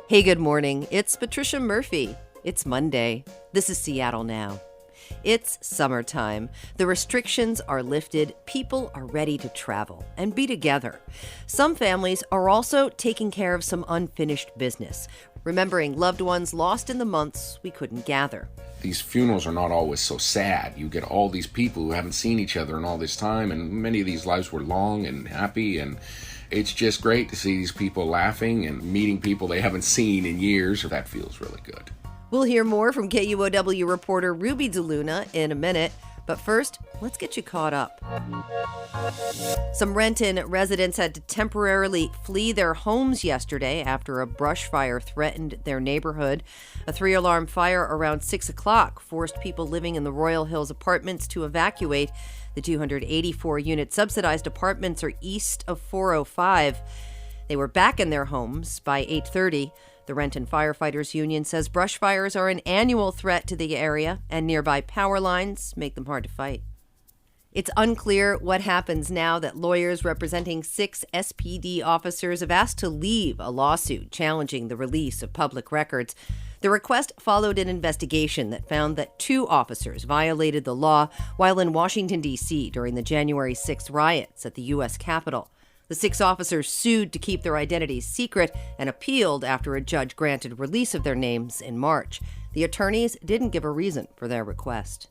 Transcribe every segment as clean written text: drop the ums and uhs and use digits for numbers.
Hey, good morning. It's Patricia Murphy. It's Monday. This is Seattle Now. It's summertime. The restrictions are lifted. People are ready to travel and be together. Some families are also taking care of some unfinished business, remembering loved ones lost in the months we couldn't gather. These funerals are not always so sad. You get all these people who haven't seen each other in all this time, and many of these lives were long and happy, and it's just great to see these people laughing and meeting people they haven't seen in years. That feels really good. We'll hear more from KUOW reporter Ruby DeLuna in a minute. But first, let's get you caught up. Some Renton residents had to temporarily flee their homes yesterday after a brush fire threatened their neighborhood. A 3-alarm fire around 6 o'clock forced people living in the Royal Hills apartments to evacuate. The 284-unit subsidized apartments are east of 405. They were back in their homes by 8:30. The Renton Firefighters Union says brush fires are an annual threat to the area, and nearby power lines make them hard to fight. It's unclear what happens now that lawyers representing 6 SPD officers have asked to leave a lawsuit challenging the release of public records. The request followed an investigation that found that 2 officers violated the law while in Washington, D.C. during the January 6th riots at the U.S. Capitol. The 6 officers sued to keep their identities secret and appealed after a judge granted release of their names in March. The attorneys didn't give a reason for their request.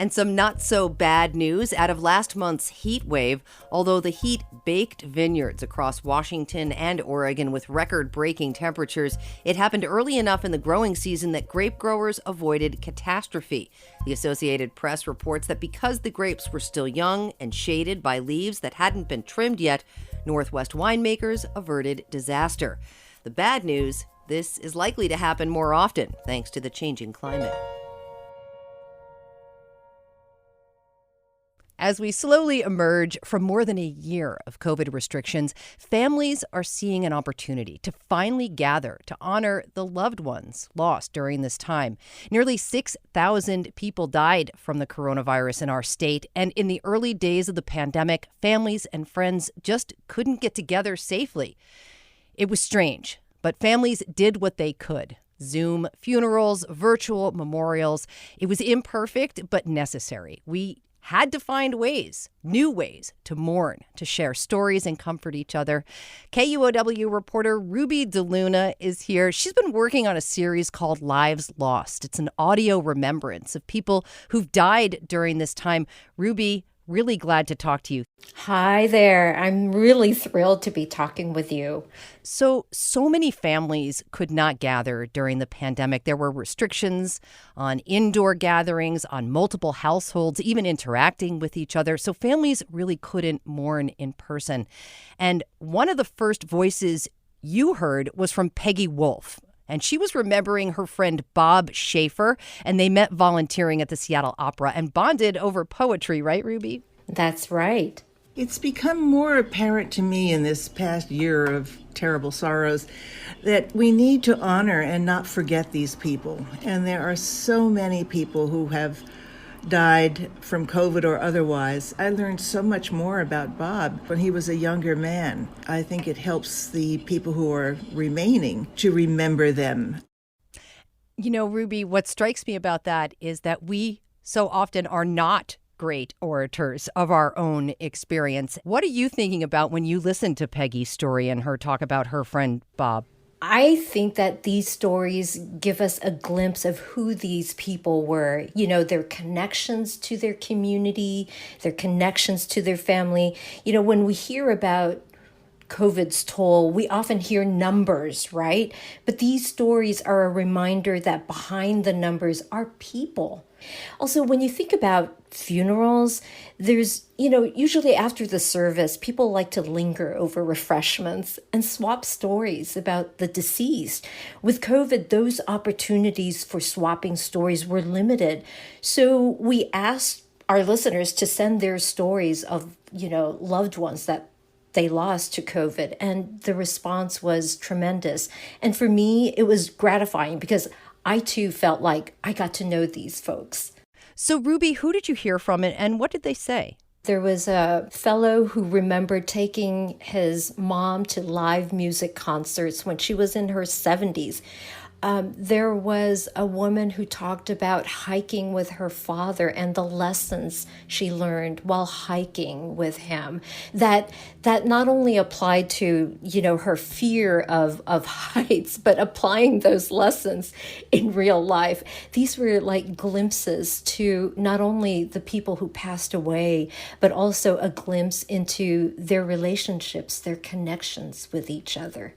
And some not-so-bad news out of last month's heat wave. Although the heat baked vineyards across Washington and Oregon with record-breaking temperatures, it happened early enough in the growing season that grape growers avoided catastrophe. The Associated Press reports that because the grapes were still young and shaded by leaves that hadn't been trimmed yet, Northwest winemakers averted disaster. The bad news, this is likely to happen more often thanks to the changing climate. As we slowly emerge from more than a year of COVID restrictions, families are seeing an opportunity to finally gather to honor the loved ones lost during this time. Nearly 6,000 people died from the coronavirus in our state, and in the early days of the pandemic, families and friends just couldn't get together safely. It was strange, but families did what they could. Zoom funerals, virtual memorials. It was imperfect, but necessary. We had to find ways, new ways, to mourn, to share stories and comfort each other. KUOW reporter Ruby DeLuna is here. She's been working on a series called Lives Lost. It's an audio remembrance of people who've died during this time. Ruby, really glad to talk to you. Hi there. I'm really thrilled to be talking with you. So many families could not gather during the pandemic. There were restrictions on indoor gatherings, on multiple households, even interacting with each other. So families really couldn't mourn in person. And one of the first voices you heard was from Peggy Wolf. And she was remembering her friend Bob Schaefer, and they met volunteering at the Seattle Opera and bonded over poetry, right, Ruby? That's right. It's become more apparent to me in this past year of terrible sorrows that we need to honor and not forget these people. And there are so many people who have died from COVID or otherwise. I learned so much more about Bob when he was a younger man. I think it helps the people who are remaining to remember them. You know, Ruby, what strikes me about that is that we so often are not great orators of our own experience. What are you thinking about when you listen to Peggy's story and her talk about her friend Bob? I think that these stories give us a glimpse of who these people were, their connections to their community, their connections to their family. When we hear about COVID's toll, we often hear numbers, right? But these stories are a reminder that behind the numbers are people. Also, when you think about funerals, there's, usually after the service, people like to linger over refreshments and swap stories about the deceased. With COVID, those opportunities for swapping stories were limited. So we asked our listeners to send their stories of, loved ones that they lost to COVID, and the response was tremendous. And for me, it was gratifying because I too felt like I got to know these folks. So Ruby, who did you hear from and what did they say? There was a fellow who remembered taking his mom to live music concerts when she was in her 70s. There was a woman who talked about hiking with her father and the lessons she learned while hiking with him. That not only applied to, her fear of heights, but applying those lessons in real life. These were like glimpses to not only the people who passed away, but also a glimpse into their relationships, their connections with each other.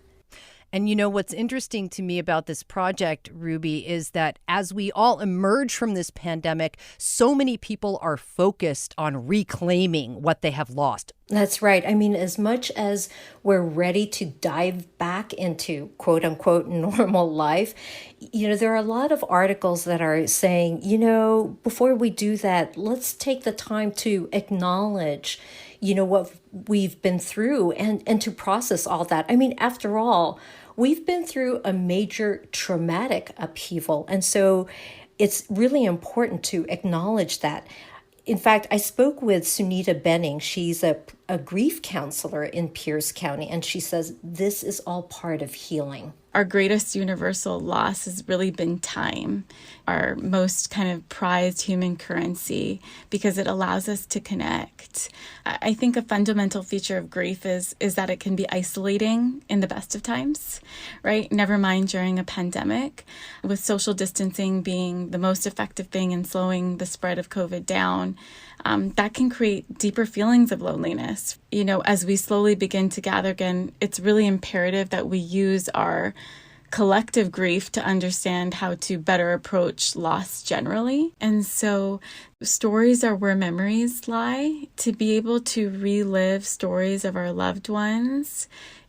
And what's interesting to me about this project, Ruby, is that as we all emerge from this pandemic, so many people are focused on reclaiming what they have lost. That's right. I mean, as much as we're ready to dive back into quote unquote normal life, there are a lot of articles that are saying, before we do that, let's take the time to acknowledge what we've been through and to process all that. I mean, after all, we've been through a major traumatic upheaval. And so it's really important to acknowledge that. In fact, I spoke with Sunita Benning. She's a grief counselor in Pierce County, and she says this is all part of healing. Our greatest universal loss has really been time, our most kind of prized human currency, because it allows us to connect. I think a fundamental feature of grief is that it can be isolating in the best of times, right? Never mind during a pandemic, with social distancing being the most effective thing in slowing the spread of COVID down. That can create deeper feelings of loneliness. As we slowly begin to gather again, it's really imperative that we use our collective grief to understand how to better approach loss generally. And so stories are where memories lie. To be able to relive stories of our loved ones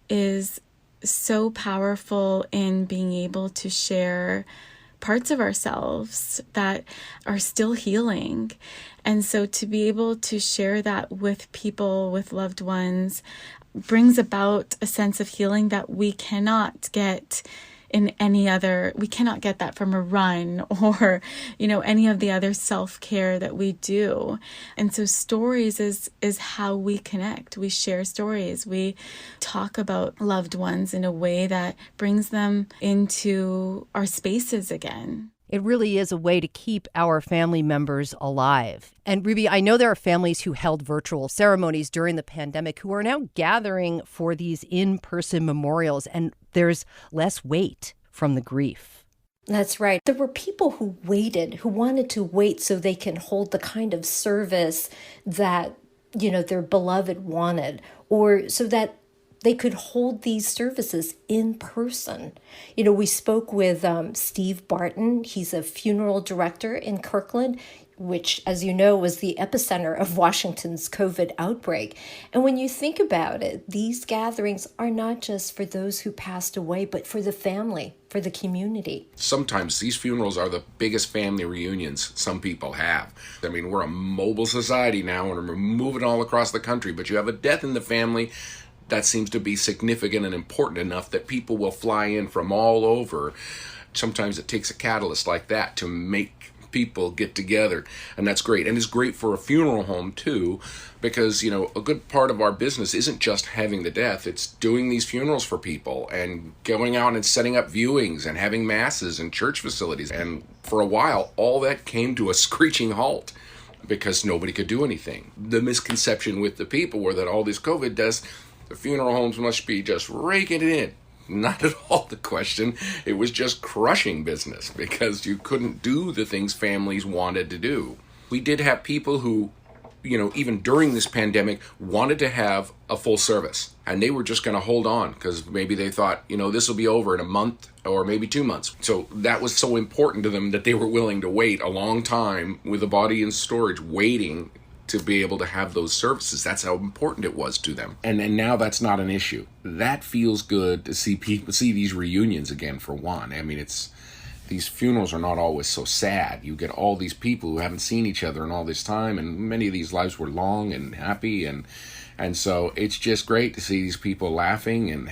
is so powerful in being able to share parts of ourselves that are still healing. And so to be able to share that with people, with loved ones, brings about a sense of healing that we cannot get we cannot get that from a run or, any of the other self-care that we do. And so stories is how we connect. We share stories. We talk about loved ones in a way that brings them into our spaces again. It really is a way to keep our family members alive. And Ruby, I know there are families who held virtual ceremonies during the pandemic who are now gathering for these in-person memorials, and there's less weight from the grief. That's right. There were people who wanted to wait so they can hold the kind of service that, their beloved wanted, or so that they could hold these services in person. We spoke with Steve Barton. He's a funeral director in Kirkland, which, as you know, was the epicenter of Washington's COVID outbreak. And when you think about it, these gatherings are not just for those who passed away, but for the family, for the community. Sometimes these funerals are the biggest family reunions some people have. I mean, we're a mobile society now, and we're moving all across the country, but you have a death in the family that seems to be significant and important enough that people will fly in from all over. Sometimes it takes a catalyst like that to make people get together, and that's great. And it's great for a funeral home too, because a good part of our business isn't just having the death, it's doing these funerals for people and going out and setting up viewings and having masses and church facilities. And for a while all that came to a screeching halt because nobody could do anything. The misconception with the people were that all these COVID deaths, the funeral homes must be just raking it in. Not at all the question. It was just crushing business because you couldn't do the things families wanted to do. We did have people who, even during this pandemic, wanted to have a full service. And they were just going to hold on because maybe they thought, this will be over in a month or maybe 2 months. So that was so important to them that they were willing to wait a long time with the body in storage, waiting to be able to have those services. That's how important it was to them. And now that's not an issue. That feels good to see people see these reunions again, for one. I mean, these funerals are not always so sad. You get all these people who haven't seen each other in all this time, and many of these lives were long and happy, and so it's just great to see these people laughing and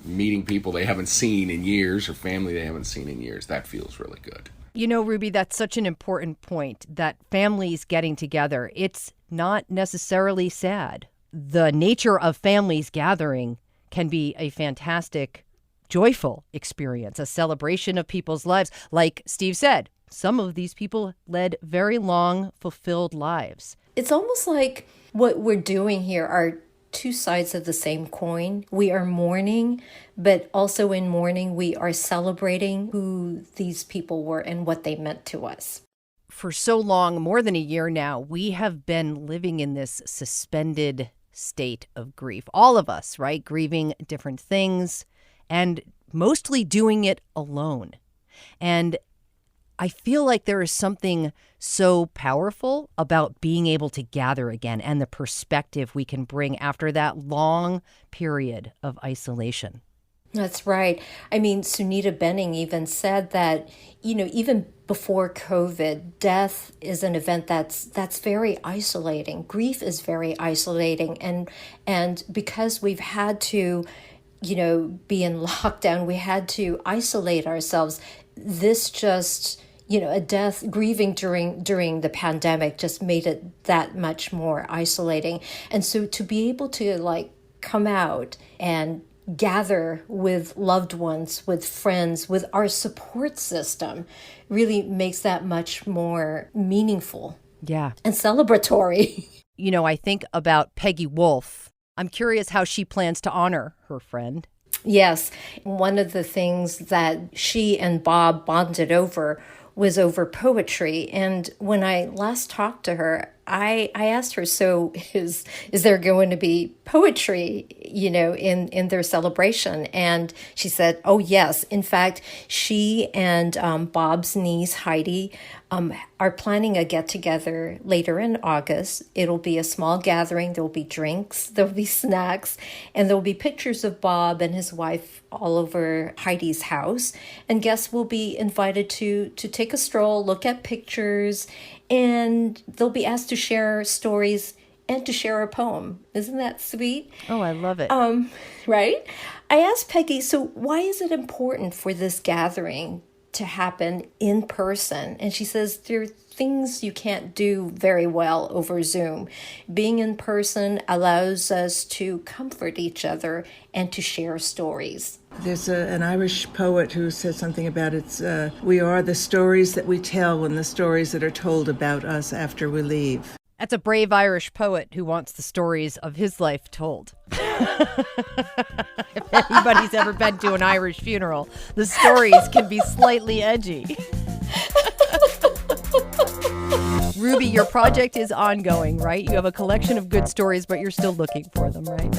meeting people they haven't seen in years or family they haven't seen in years. That feels really good. You know, Ruby, that's such an important point, that families getting together, it's not necessarily sad. The nature of families gathering can be a fantastic, joyful experience, a celebration of people's lives. Like Steve said, some of these people led very long, fulfilled lives. It's almost like what we're doing here are two sides of the same coin. We are mourning, but also in mourning, we are celebrating who these people were and what they meant to us. For so long, more than a year now, we have been living in this suspended state of grief. All of us, right? Grieving different things and mostly doing it alone. And I feel like there is something so powerful about being able to gather again and the perspective we can bring after that long period of isolation. That's right. I mean, Sunita Benning even said that, even before COVID, death is an event that's very isolating. Grief is very isolating. And because we've had to, be in lockdown, we had to isolate ourselves. This just, a death, grieving during the pandemic just made it that much more isolating. And so to be able to come out and gather with loved ones, with friends, with our support system really makes that much more meaningful. Yeah. And celebratory. I think about Peggy Wolf. I'm curious how she plans to honor her friend. Yes. One of the things that she and Bob bonded over was over poetry. And when I last talked to her, I asked her, so is there going to be poetry, in their celebration? And she said, oh, yes. In fact, she and Bob's niece, Heidi, are planning a get-together later in August. It'll be a small gathering. There'll be drinks, there'll be snacks, and there'll be pictures of Bob and his wife all over Heidi's house. And guests will be invited to take a stroll, look at pictures, and they'll be asked to share stories and to share a poem. Isn't that sweet? Oh, I love it. Right? I asked Peggy, so why is it important for this gathering to happen in person? And she says there are things you can't do very well over Zoom. Being in person allows us to comfort each other and to share stories. There's an Irish poet who says something about we are the stories that we tell when the stories that are told about us after we leave. That's a brave Irish poet who wants the stories of his life told. If anybody's ever been to an Irish funeral, the stories can be slightly edgy. Ruby, your project is ongoing, right? You have a collection of good stories, but you're still looking for them, right?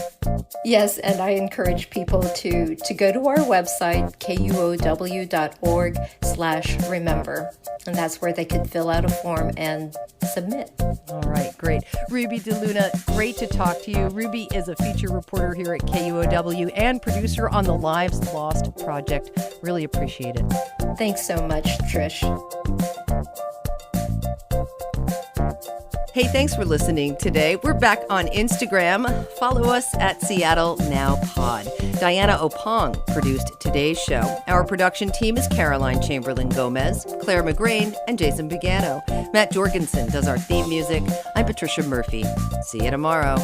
Yes, and I encourage people to go to our website, kuow.org/remember. And that's where they can fill out a form and submit. All right, great. Ruby DeLuna, great to talk to you. Ruby is a feature reporter here at KUOW and producer on the Lives Lost project. Really appreciate it. Thanks so much, Trish. Hey, thanks for listening today. We're back on Instagram. Follow us at Seattle Now Pod. Diana Opong produced today's show. Our production team is Caroline Chamberlain Gomez, Clare McGrane, and Jason Pagano. Matt Jorgensen does our theme music. I'm Patricia Murphy. See you tomorrow.